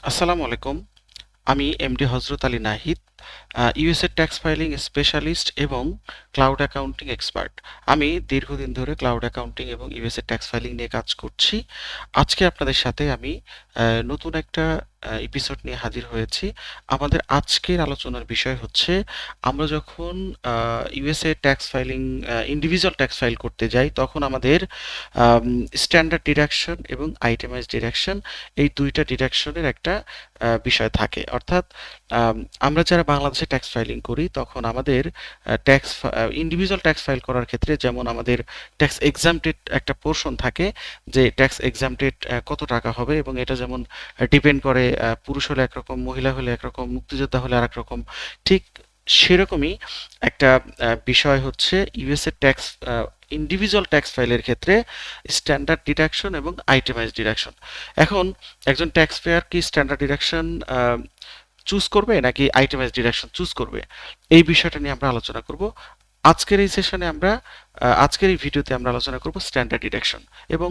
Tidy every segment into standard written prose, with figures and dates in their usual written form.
আসসালামু আলাইকুম। আমি এমডি হজরত Ali Nahid, USA tax filing specialist এবং ক্লাউড অ্যাকাউন্টিং এক্সপার্ট। আমি দীর্ঘদিন ধরে ক্লাউড অ্যাকাউন্টিং এবং ইউএসএ ট্যাক্স ফাইলিং নিয়ে কাজ করছি। আজকে আপনাদের সাথে আমি নতুন একটা এপিসোড নিয়ে হাজির হয়েছি। আমাদের আজকের আলোচনার বিষয় হচ্ছে আমরা যখন USA tax filing individual tax file করতে যাই তখন আমাদের স্ট্যান্ডার্ড ডিডাকশন এবং আইটেমাইজ ডিডাকশন এই দুইটা ডিডাকশনের একটা বিষয় থাকে। অর্থাৎ আমরা যারা বাংলাদেশে ট্যাক্স ফাইলিং করি তখন আমাদের ট্যাক্স ইন্ডিভিজুয়াল ট্যাক্স ফাইল করার ক্ষেত্রে যেমন আমাদের ট্যাক্স এক্সামটেড একটা পোর্শন থাকে, যে ট্যাক্স এক্সামটেড কত টাকা হবে, এবং এটা যেমন ডিপেন্ড করে পুরুষ হলে একরকম, মহিলা হলে একরকম, মুক্তিযোদ্ধা হলে আরেক রকম। ঠিক সেরকমই একটা বিষয় হচ্ছে ইউএসএ ট্যাক্স ইন্ডিভিজুয়াল ট্যাক্স ফাইলের ক্ষেত্রে স্ট্যান্ডার্ড ডিডাকশন এবং আইটেমাইজ ডিডাকশন। এখন একজন ট্যাক্স পেয়ার কি স্ট্যান্ডার্ড ডিডাকশন চুজ করবে নাকি আইটেমাইজ ডিডাকশন চুজ করবে, এই বিষয়টা নিয়ে আমরা আলোচনা করব। আজকের এই সেশনে আমরা আজকের এই ভিডিওতে আমরা আলোচনা করব স্ট্যান্ডার্ড ডিডাকশন, এবং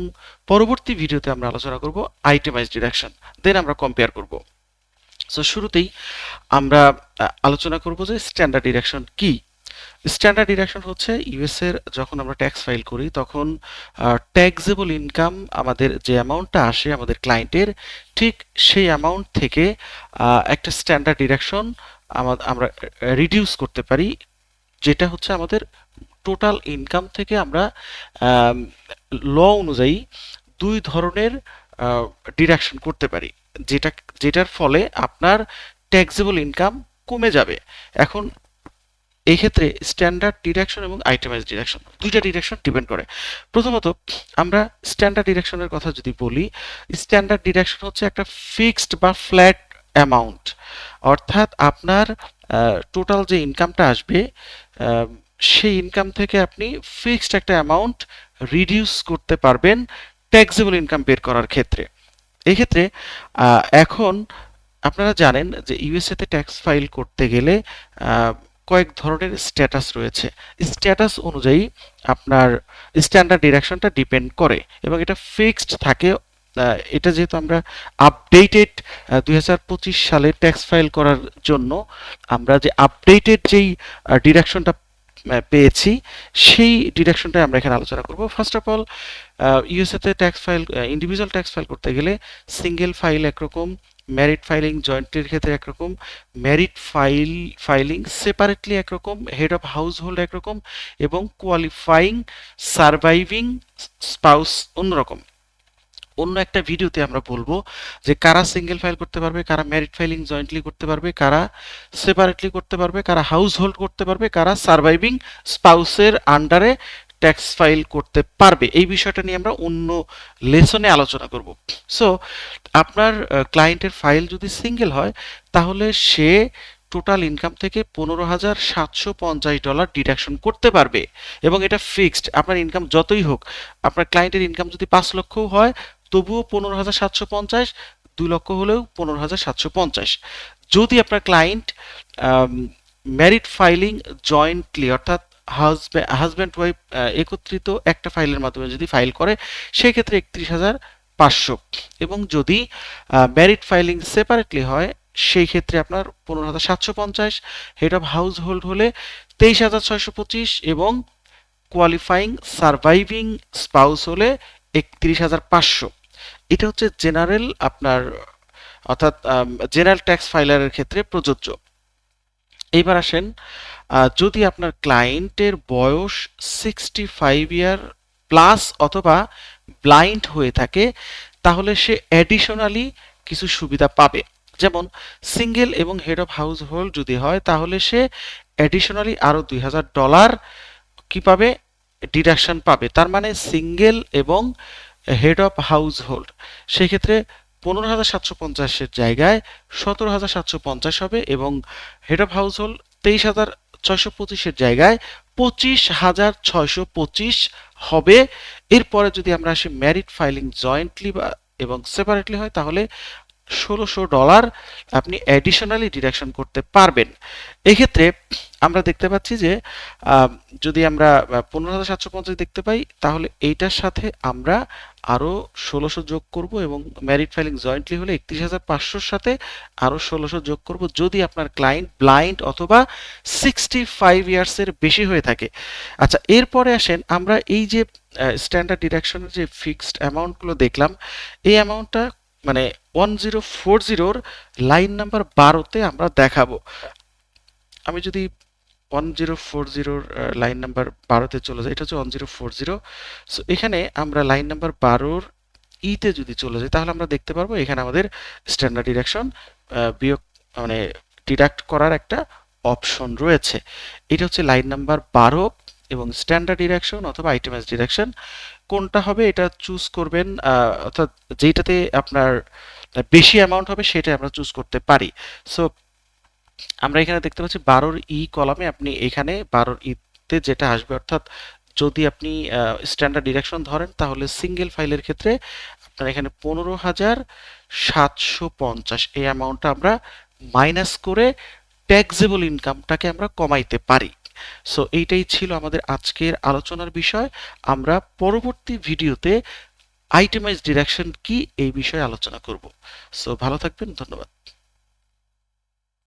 পরবর্তী ভিডিওতে আমরা আলোচনা করব আইটেমাইজ ডিডাকশন, দেন আমরা কম্পেয়ার করব। সো শুরুতেই আমরা আলোচনা করব যে স্ট্যান্ডার্ড ডিডাকশন কি। স্ট্যান্ডার্ড ডিডাকশন হচ্ছে ইউএস এর যখন আমরা ট্যাক্স ফাইল করি তখন ট্যাক্সেবল ইনকাম আমাদের যে অ্যামাউন্টটা আসে আমাদের ক্লায়েন্টের, ঠিক সেই অ্যামাউন্ট থেকে একটা স্ট্যান্ডার্ড ডিডাকশন আমরা রিডিউস করতে পারি, যেটা হচ্ছে আমাদের টোটাল ইনকাম থেকে আমরা ল অনুযায়ী দুই ধরনের ডিডাকশন করতে পারি, যেটার ফলে আপনার ট্যাক্সেবল ইনকাম কমে যাবে। এখন এই ক্ষেত্রে স্ট্যান্ডার্ড ডিডাকশন এবং আইটেমাইজ ডিডাকশন দুইটা ডিডাকশন ডিপেন্ড করে। প্রথমত আমরা স্ট্যান্ডার্ড ডিডাকশনের কথা যদি বলি, স্ট্যান্ডার্ড ডিডাকশন হচ্ছে একটা ফিক্সড বা ফ্ল্যাট অ্যামাউন্ট। অর্থাৎ আপনার টোটাল যে ইনকামটা আসবে সেই ইনকাম থেকে আপনি ফিক্সড একটা অ্যামাউন্ট রিডিউস করতে পারবেন ট্যাক্সেবল ইনকাম বের করার ক্ষেত্রে। এক্ষেত্রে এখন আপনারা জানেন যে ইউএসএ তে ট্যাক্স ফাইল করতে গেলে কয়েক ধরনের স্ট্যাটাস রয়েছে। স্ট্যাটাস অনুযায়ী আপনার স্ট্যান্ডার্ড ডিডাকশনটা ডিপেন্ড করে এবং এটা ফিক্সড থাকে। এটা যেহেতু আমরা আপডেটেড 2025 সালে ট্যাক্স ফাইল করার জন্য আমরা যে আপডেটেড যেই ডিডাকশনটা পেয়েছি সেই ডিডাকশনটাই আমরা এখানে আলোচনা করব। ফার্স্ট অফ অল, ইউএসএ তে tax file individual tax file করতে গেলে সিঙ্গেল ফাইল একরকম, ম্যারিড ফাইলিং জয়েন্টের ক্ষেত্রে একরকম, ম্যারিড ফাইলিং সেপারেটলি একরকম, হেড অফ হাউস হোল্ড একরকম, এবং কোয়ালিফাইং সারভাইভিং স্পাউস অন্যরকম। অন্য একটা ভিডিওতে আমরা বলবো যে কারা সিঙ্গেল ফাইল করতে পারবে, কারা ম্যারিড ফাইলিং জয়েন্টলি করতে পারবে, কারা সেপারেটলি করতে পারবে, কারা হাউস হোল্ড করতে পারবে, কারা সারভাইভিং স্পাউসের আন্ডারে ট্যাক্স ফাইল করতে পারবে। এই বিষয়টা নিয়ে আমরা অন্য লেসনে আলোচনা করব। সো আপনার ক্লায়েন্টের ফাইল যদি সিঙ্গেল হয় তাহলে সে টোটাল ইনকাম থেকে $15,750 ডিডাকশন করতে পারবে, এবং এটা ফিক্সড। আপনার ইনকাম যতই হোক, আপনার ক্লায়েন্টের ইনকাম যদি 5 লক্ষও হয় তবুও 15,750, 2 লক্ষ হলেও 15,750। যদি আপনার ক্লায়েন্ট ম্যারিড ফাইলিং জয়েন্টলি, অর্থাৎ হাজব্যান্ড ওয়াইফ একত্রিত একটা ফাইলের মাধ্যমে যদি ফাইল করে সেক্ষেত্রে 31,500, এবং যদি ম্যারিড ফাইলিং সেপারেটলি হয় সেই ক্ষেত্রে আপনার 15,750, হেড অফ হাউস হোল্ড হলে 23,625, এবং কোয়ালিফাইং সারভাইভিং স্পাউস হলে 31,500। এটা হচ্ছে জেনারেল আপনার, অর্থাৎ জেনারেল ট্যাক্স ফাইলারের ক্ষেত্রে প্রযোজ্য। এইবার আসেন, যদি আপনার ক্লায়েন্টের বয়স 65 ইয়ার প্লাস অথবা ব্লাইন্ড হয়ে থাকে তাহলে সে অ্যাডিশনালি কিছু সুবিধা পাবে। যেমন সিঙ্গেল এবং হেড অফ হাউস হোল্ড যদি হয় তাহলে সে অ্যাডিশনালি আরও $2,000 কি পাবে, ডিডাকশন পাবে। তার মানে সিঙ্গেল এবং হেড অফ হাউস হোল্ড সেক্ষেত্রে 15,750-এর জায়গায় 17,750 হবে, এবং হেড অফ হাউস হোল্ড 23,625-এর জায়গায় 25,625 হবে। এরপরে যদি আমরা আসি ম্যারিড ফাইলিং জয়েন্টলি বা এবং সেপারেটলি হয় তাহলে $1,600 আপনি অ্যাডিশনালি ডিডাকশন করতে পারবেন। এক্ষেত্রে আমরা দেখতে পাচ্ছি যে যদি আমরা 15,750 দেখতে পাই তাহলে এইটার সাথে আমরা আরও ১৬০০ যোগ করব এবং ম্যারিড ফাইলিং জয়েন্টলি হলে ৩১,৫০০-র সাথে আরও ১৬০০ যোগ করব যদি আপনার ক্লায়েন্ট ব্লাইন্ড অথবা 65 ইয়ার্সের বেশি হয়ে থাকে। আচ্ছা, এরপরে আসেন আমরা এই যে স্ট্যান্ডার্ড ডিডাকশনের যে ফিক্সড অ্যামাউন্টগুলো দেখলাম, এই অ্যামাউন্টটা মানে 1040-র লাইন নাম্বার 12-তে আমরা দেখাবো। আমি যদি 1040-র লাইন নাম্বার 12-তে চলে যাই, এটা হচ্ছে 1040। সো এখানে আমরা লাইন নাম্বার 12-র ইতে যদি চলে যাই তাহলে আমরা দেখতে পারবো এখানে আমাদের স্ট্যান্ডার্ড ডিডাকশন বিয়োগ মানে ডিডাক্ট করার একটা অপশন রয়েছে। এটা হচ্ছে লাইন নাম্বার 12 এবং স্ট্যান্ডার্ড ডিডাকশন অথবা আইটেমাইজ ডিডাকশন কোনটা হবে এটা চুজ করবেন, অর্থাৎ যেটাতে আপনার বেশি অ্যামাউন্ট হবে সেটা আমরা চুজ করতে পারি। সো আমরা এখানে দেখতে পাচ্ছি 12-র ই কলামে আপনি এখানে 12-র ইতে যেটা আসবে, অর্থাৎ যদি আপনি স্ট্যান্ডার্ড ডিডাকশন ধরেন তাহলে সিঙ্গেল ফাইলের ক্ষেত্রে আপনার এখানে 15,750 এই অ্যামাউন্টটা আমরা মাইনাস করে ট্যাক্সেবল ইনকামটাকে আমরা কমাইতে পারি। সো এইটাই ছিল আমাদের আজকের আলোচনার বিষয়। আমরা পরবর্তী ভিডিওতে আইটেমাইজ ডিডাকশন কি এই বিষয়ে আলোচনা করব। সো ভালো থাকবেন, ধন্যবাদ।